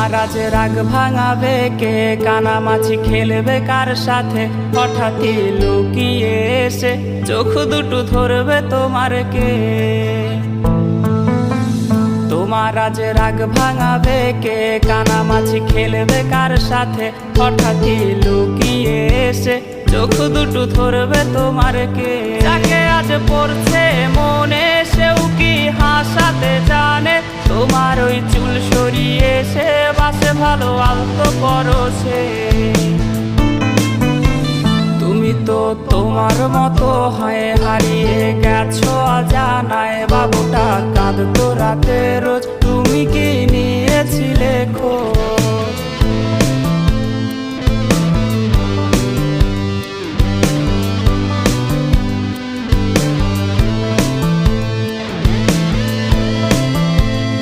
তোমার আজ রাগ ভাঙাবে কে, কানামাছি খেলবে কার সাথে, হঠাৎই লুকিয়ে এসে চোখ দুটো ধরবে তোমার কে। তোমার আজ রাগ ভাঙাবে কে, কানামাছি খেলবে কার সাথে, হঠাৎই লুকিয়ে এসে চোখ দুটো ধরবে তোমার কে। যাকে আজ পড়ছে মনে সেও কি হাসাতে জানে, তোমার ওই চুল সরিয়ে সে বাসে ভালো আলতো করো সে। তুমি তো তোমার মতো হয়ে হারিয়ে গেছো অজানায়, বাবুটা কাঁদতো রাতে রোজ, তুমি কি নিয়েছিলে খোঁজ।